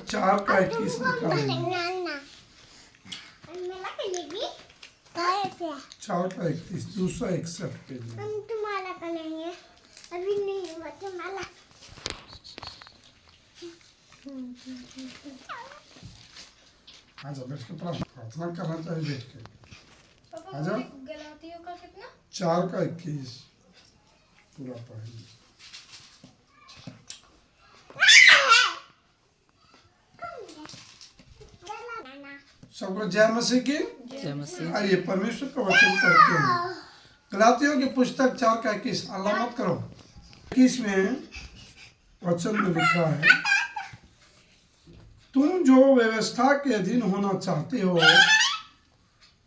4 का 21 निकालेंगे। 4 का 31 261 पे हम तुम्हारा करेंगे अभी नहीं तुम्हारा। आजा बैठ के प्रार्थना करना चाहिए बैठ के। पापा आजा। गलातियों का कितना? 4 का 21 पूरा पढ़ेंगे। सबको जय मसीह की। जय मसीह। आइए परमेश्वर का वचन पढ़ते हैं। गलातियों की पुस्तक 4 का 21 अल्लाह मत करो। 21 में वचन में लिखा है, तुम जो व्यवस्था के अधीन होना चाहते हो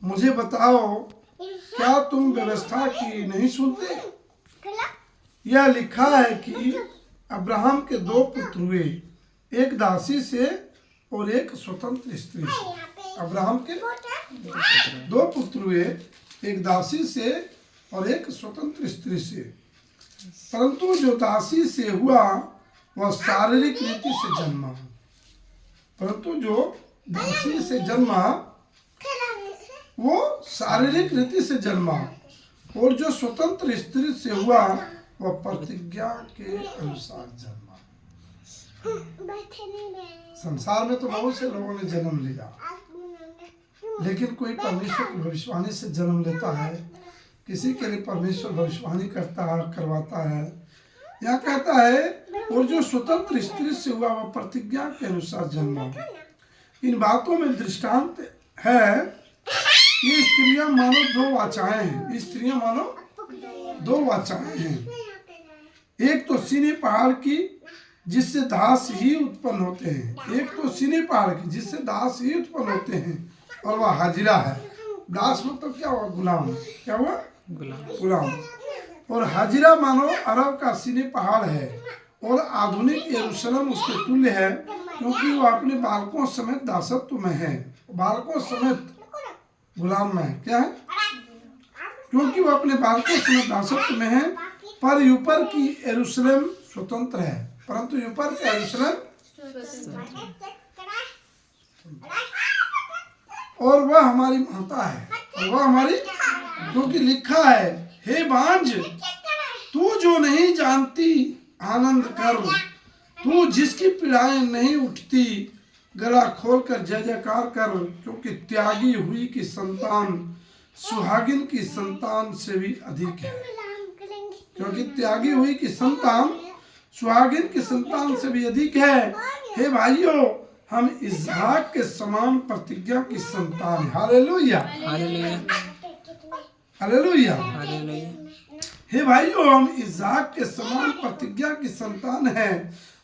मुझे बताओ, क्या तुम व्यवस्था की नहीं सुनते? यह लिखा है कि अब्राहम के 2 पुत्र हुए, एक दासी से और एक स्वतंत्र स्त्री से। अब्राहम के 2 पुत्र हुए, एक दासी से और एक स्वतंत्र स्त्री से। परंतु जो दासी से हुआ वह शारीरिक रीति से जन्मा। परंतु जो दासी से जन्मा वो शारीरिक रीति से जन्मा, और जो स्वतंत्र स्त्री से हुआ वह प्रतिज्ञा के अनुसार जन्मा। संसार में तो बहुत से लोगों ने जन्म लिया, लेकिन कोई परमेश्वर की भविष्यवाणी से जन्म लेता है। किसी के लिए परमेश्वर भविष्यवाणी करवाता है। यहाँ कहता है, और जो स्वतंत्र स्त्री से हुआ वह प्रतिज्ञा के अनुसार जन्मा। इन बातों में दृष्टांत है, ये स्त्रियां मानो 2 वाचाएं हैं। स्त्रियां मानो 2 वाचाएं हैं। एक तो सीने पहाड़ की जिससे दास ही उत्पन्न होते हैं। एक तो सीने पहाड़ की जिससे दास ही उत्पन्न होते हैं, और वह हाजिरा है। दास मतलब क्या हुआ? गुलाम। क्या हुआ? गुलाम। और हाजिरा मानो अरब का सीने पहाड़ है, और आधुनिक यरूशलेम उसके तुल्य है, क्योंकि वह अपने बालकों समेत दासत्व में है। बालकों समेत गुलाम में है। क्या है? क्योंकि वह अपने बालकों समेत दासत्व में है। पर ऊपर की यरूशलेम स्वतंत्र है, परंतु ऊपर का यरूशलेम और वह हमारी माता है, और वह हमारी, क्योंकि लिखा है, हे बांझ तू जो नहीं जानती आनंद कर, तू जिसकी पीड़ाएं नहीं उठती गला खोलकर जय जयकार कर, क्योंकि त्यागी हुई की संतान सुहागिन की संतान से भी अधिक है। क्योंकि त्यागी हुई की संतान सुहागिन की संतान से भी अधिक है। हे भाइयों, हम इसहाक के समान प्रतिज्ञा की संतान है। Hallelujah, hallelujah, hallelujah. हालेलुया। हे भाइयों, हम इसहाक के समान प्रतिज्ञा की संतान है,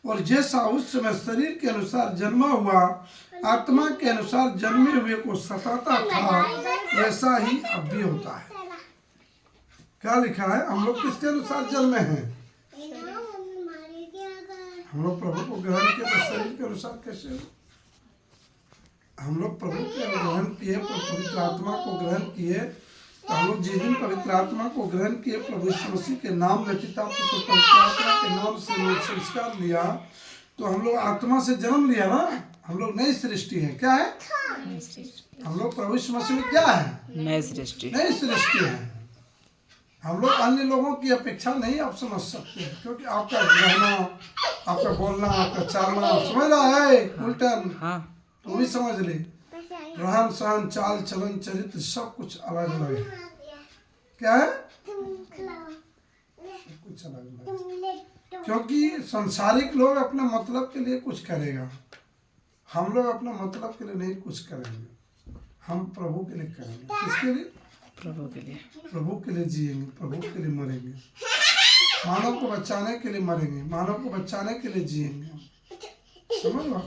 और जैसा उस समय शरीर के अनुसार जन्मा हुआ आत्मा के अनुसार जन्मे हुए को सताता था, वैसा ही अब भी होता है। क्या लिखा है? हम लोग किसके अनुसार जन्मे हैं? हम लोग प्रभु को ग्रहण किए तो शरीर के अनुसार कैसे? हम लोग प्रभु को ग्रहण किए, पवित्र आत्मा को ग्रहण किए, तो हम लोग जिस दिन पवित्र आत्मा को ग्रहण किए, प्रभु यीशु मसीह के नाम में पिता पुत्र पवित्र आत्मा के नाम से लोग संस्कार लिया, तो हम लोग आत्मा से जन्म लिया ना। हम लोग नई सृष्टि है। क्या है? हम लोग प्रभु यीशु मसीह में क्या है? नई सृष्टि। नई सृष्टि है। हम लोग अन्य लोगों की अपेक्षा नहीं आप समझ सकते, क्योंकि आपका रहना, आपका बोलना, आपका चालना, समझ रहा है उल्टन, हाँ, तुम भी समझ ले, रहन सहन चाल चलन चरित्र सब कुछ अलग अलग है। क्या है? कुछ अलग अलग, क्योंकि संसारिक लोग अपने मतलब के लिए कुछ करेगा, हम लोग अपने मतलब के लिए नहीं कुछ करेंगे, हम प्रभु के लिए करेंगे। किसके लिए? प्रभु के लिए। प्रभु के लिए जिएंगे, प्रभु के लिए मरेंगे, मानव को बचाने के लिए मरेंगे, मानव को बचाने के लिए जिएंगे। समझ लो।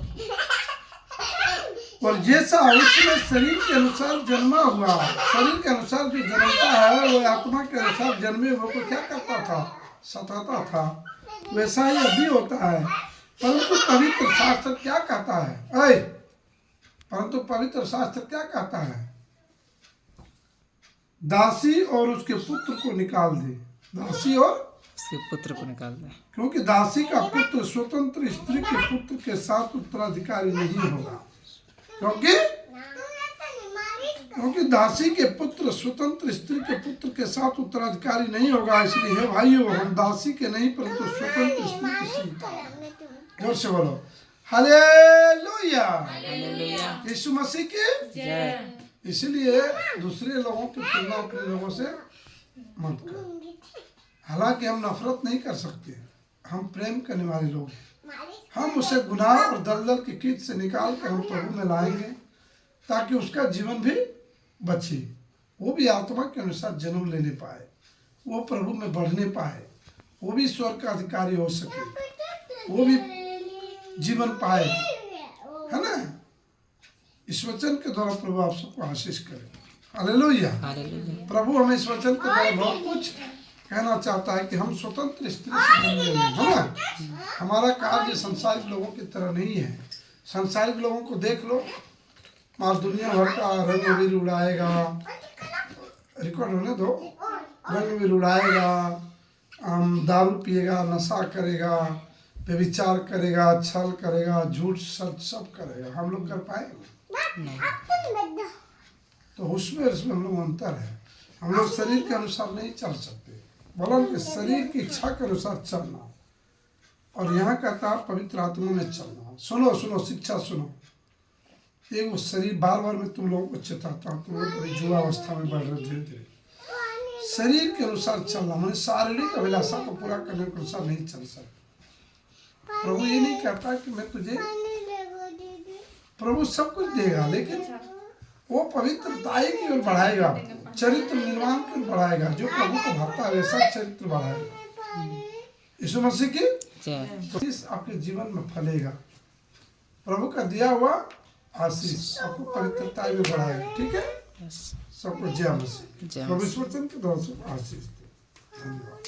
और जैसा उसमें शरीर के अनुसार जन्मा हुआ, शरीर के अनुसार जो जन्मता है वो आत्मा के अनुसार जन्मे हुए को क्या करता था? सताता था। वैसा ही अभी होता है। परंतु पवित्र शास्त्र क्या कहता है? परंतु पवित्र शास्त्र क्या कहता है? दासी और उसके पुत्र को निकाल दे। दासी और उसके पुत्र को निकाल दे। क्योंकि दासी का पुत्र स्वतंत्र स्त्री के पुत्र के साथ उत्तराधिकारी नहीं होगा। क्योंकि दासी के पुत्र स्वतंत्र स्त्री के पुत्र के साथ उत्तराधिकारी नहीं होगा। इसलिए हे भाइयों, हम दासी के नहीं परंतु स्वतंत्र स्त्री के संतान। जोर से बोलो हालेलुया, यीशु मसीह की जय। इसलिए दूसरे लोगों की तुलना अपने लोगों से मत करो। हालांकि हम नफरत नहीं कर सकते, हम प्रेम करने वाले लोग हैं। हम उसे गुनाह और दलदल की कीट से निकाल कर हम प्रभु में लाएंगे ताकि उसका जीवन भी बचे, वो भी आत्मा के अनुसार जन्म लेने पाए, वो प्रभु में बढ़ने पाए, वो भी स्वर्ग का अधिकारी हो सके, वो भी जीवन पाए, है ना। इस वचन के द्वारा प्रभु आप सबको आशीष करे। हालेलुया। हालेलुया। प्रभु हमें इस वचन के द्वारा बहुत कुछ कहना चाहता है कि हम स्वतंत्र स्त्री से जन्म ले, है ना। हमारा कार्य संसारिक लोगों की तरह नहीं है। संसारिक लोगों को देख लो, और दुनिया भर का रंग अबीर उड़ाएगा, रिकॉर्ड होने दो, रंग अबीर उड़ाएगा, दारू पिएगा, नशा करेगा, व्यभिचार करेगा, छल करेगा, झूठ सच सब करेगा। हम लोग कर पाएंगे? तो उसमें हम लोग अंतर है। हम लोग शरीर के अनुसार नहीं चल सकते, बल्कि शरीर की इच्छा के अनुसार चलना। और यहाँ कहता है पवित्र आत्मा में चलना। सुनो सुनो, शिक्षा सुनो। एक वो शरीर बार बार मैं तुम लोगों को चेताता हूँ, तुम लोग बड़ी युवा अवस्था में बढ़ रहे धीरे धीरे। शरीर के अनुसार चलना मैंने शारीरिक अभिलाषा को पूरा करने के अनुसार नहीं चल सकता। प्रभु ये नहीं कहता कि मैं तुझे, प्रभु सब कुछ देगा, लेकिन वो पवित्रताई की ओर बढ़ाएगा, चरित्र निर्माण की ओर बढ़ाएगा। जो प्रभु को भाता है वैसा चरित्र बढ़ाएगा। यीशु मसीह की जय। आपके जीवन में फलेगा। प्रभु का दिया हुआ आशीष आपको पवित्रता में बढ़ाएगा। ठीक है, सबको जय मसीह। प्रभु इस वचन के द्वारा आशीष दे। धन्यवाद।